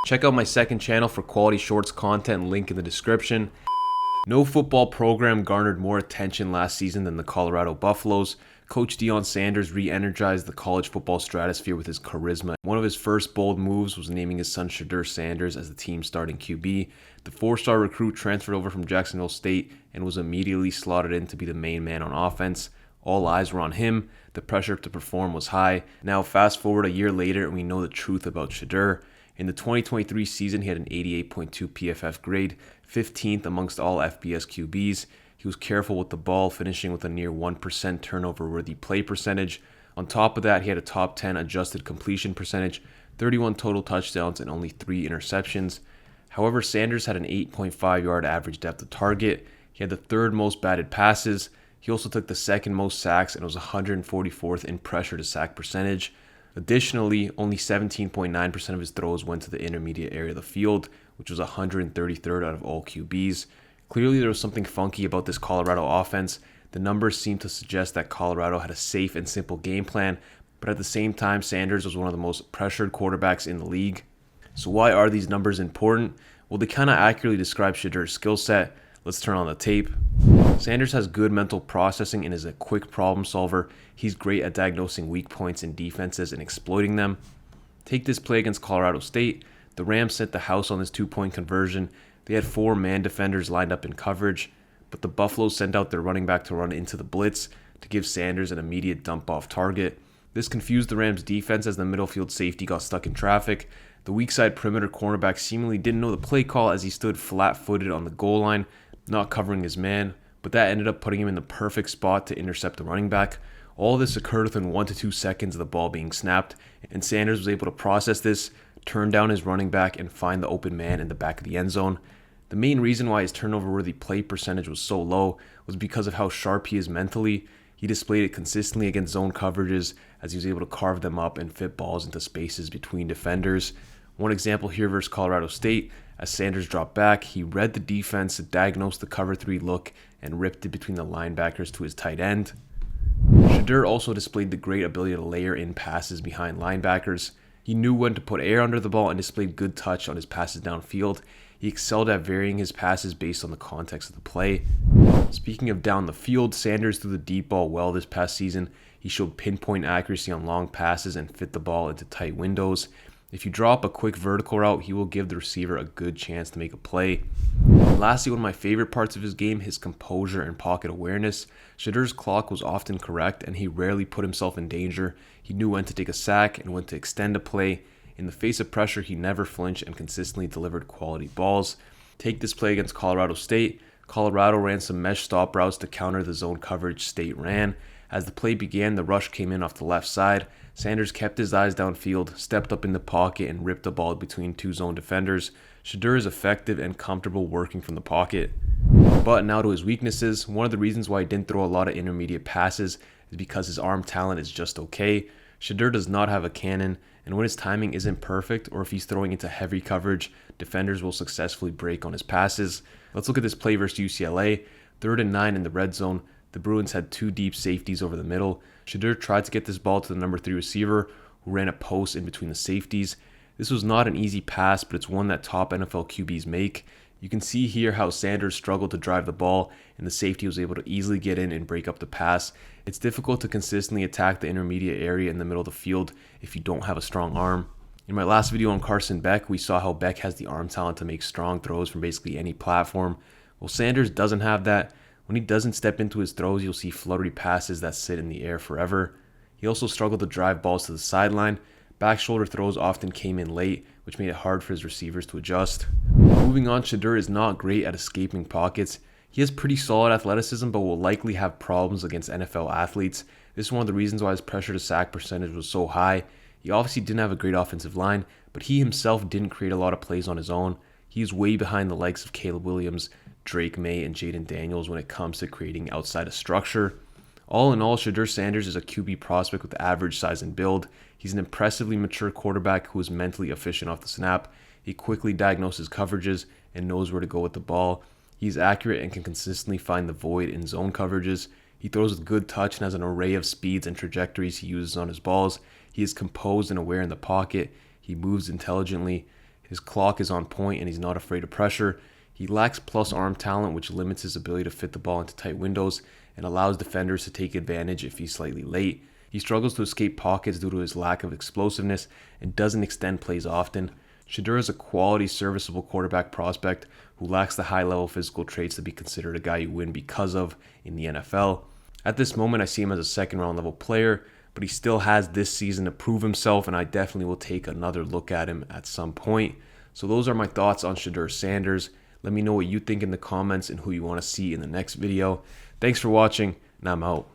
Check out my second channel for quality shorts content, link in the description. No football program garnered more attention last season than the Colorado Buffaloes. Coach Deion Sanders re-energized the college football stratosphere with his charisma. One of his first bold moves was naming his son Shedeur Sanders as the team's starting QB. The four-star recruit transferred over from Jacksonville State and was immediately slotted in to be the main man on offense. All eyes were on him. The pressure to perform was high. Now fast forward a year later and we know the truth about Shedeur. In the 2023 season, he had an 88.2 PFF grade, 15th amongst all FBS QBs. He was careful with the ball, finishing with a near 1% turnover-worthy play percentage. On top of that, he had a top 10 adjusted completion percentage, 31 total touchdowns, and only 3 interceptions. However, Sanders had an 8.5-yard average depth of target. He had the third most batted passes. He also took the second most sacks and was 144th in pressure to sack percentage. Additionally, only 17.9% of his throws went to the intermediate area of the field, which was 133rd out of all QBs. Clearly, there was something funky about this Colorado offense. The numbers seemed to suggest that Colorado had a safe and simple game plan, but at the same time, Sanders was one of the most pressured quarterbacks in the league. So why are these numbers important? Well, they kind of accurately describe Shedeur's skill set. Let's turn on the tape. Sanders has good mental processing and is a quick problem solver. He's great at diagnosing weak points in defenses and exploiting them. Take this play against Colorado State. The Rams set the house on this 2-point conversion. They had 4 man defenders lined up in coverage, but the Buffaloes sent out their running back to run into the blitz to give Sanders an immediate dump-off target. This confused the Rams' defense as the middle field safety got stuck in traffic. The weak side perimeter cornerback seemingly didn't know the play call as he stood flat-footed on the goal line, not covering his man, but that ended up putting him in the perfect spot to intercept the running back. All this occurred within 1 to 2 seconds of the ball being snapped, and Sanders was able to process this, turn down his running back, and find the open man in the back of the end zone. The main reason why his turnover-worthy play percentage was so low was because of how sharp he is mentally. He displayed it consistently against zone coverages as he was able to carve them up and fit balls into spaces between defenders. One example here versus Colorado State, as Sanders dropped back, he read the defense, diagnosed the cover 3 look, and ripped it between the linebackers to his tight end. Shedeur also displayed the great ability to layer in passes behind linebackers. He knew when to put air under the ball and displayed good touch on his passes downfield. He excelled at varying his passes based on the context of the play. Speaking of down the field, Sanders threw the deep ball well this past season. He showed pinpoint accuracy on long passes and fit the ball into tight windows. If you drop a quick vertical route, he will give the receiver a good chance to make a play. And lastly, one of my favorite parts of his game, his composure and pocket awareness. Shedeur's clock was often correct and he rarely put himself in danger. He knew when to take a sack and when to extend a play. In the face of pressure, he never flinched and consistently delivered quality balls. Take this play against Colorado State. Colorado ran some mesh stop routes to counter the zone coverage State ran. As the play began, the rush came in off the left side. Sanders kept his eyes downfield, stepped up in the pocket, and ripped the ball between 2 zone defenders. Shedeur is effective and comfortable working from the pocket. But now to his weaknesses. One of the reasons why he didn't throw a lot of intermediate passes is because his arm talent is just okay. Shedeur does not have a cannon, and when his timing isn't perfect or if he's throwing into heavy coverage, defenders will successfully break on his passes. Let's look at this play versus UCLA. 3rd and 9 in the red zone. The Bruins had 2 deep safeties over the middle. Shedeur tried to get this ball to the number 3 receiver, who ran a post in between the safeties. This was not an easy pass, but it's one that top NFL QBs make. You can see here how Sanders struggled to drive the ball, and the safety was able to easily get in and break up the pass. It's difficult to consistently attack the intermediate area in the middle of the field if you don't have a strong arm. In my last video on Carson Beck, we saw how Beck has the arm talent to make strong throws from basically any platform. Well, Sanders doesn't have that. When he doesn't step into his throws, you'll see fluttery passes that sit in the air forever. He also struggled to drive balls to the sideline. Back shoulder throws often came in late, which made it hard for his receivers to adjust. Moving on, Shedeur is not great at escaping pockets. He has pretty solid athleticism, but will likely have problems against NFL athletes. This is one of the reasons why his pressure to sack percentage was so high. He obviously didn't have a great offensive line, but he himself didn't create a lot of plays on his own. He is way behind the likes of Caleb Williams, Drake May, and Jaden Daniels when it comes to creating outside of structure. All in all, Shedeur Sanders is a QB prospect with average size and build. He's an impressively mature quarterback who is mentally efficient off the snap. He quickly diagnoses coverages and knows where to go with the ball. He's accurate and can consistently find the void in zone coverages. He throws with good touch and has an array of speeds and trajectories he uses on his balls. He is composed and aware in the pocket. He moves intelligently. His clock is on point and he's not afraid of pressure. He lacks plus arm talent, which limits his ability to fit the ball into tight windows and allows defenders to take advantage if he's slightly late. He struggles to escape pockets due to his lack of explosiveness and doesn't extend plays often. Shedeur is a quality, serviceable quarterback prospect who lacks the high-level physical traits to be considered a guy you win because of in the NFL. At this moment, I see him as a second-round level player, but he still has this season to prove himself, and I definitely will take another look at him at some point. So those are my thoughts on Shedeur Sanders. Let me know what you think in the comments and who you want to see in the next video. Thanks for watching, and I'm out.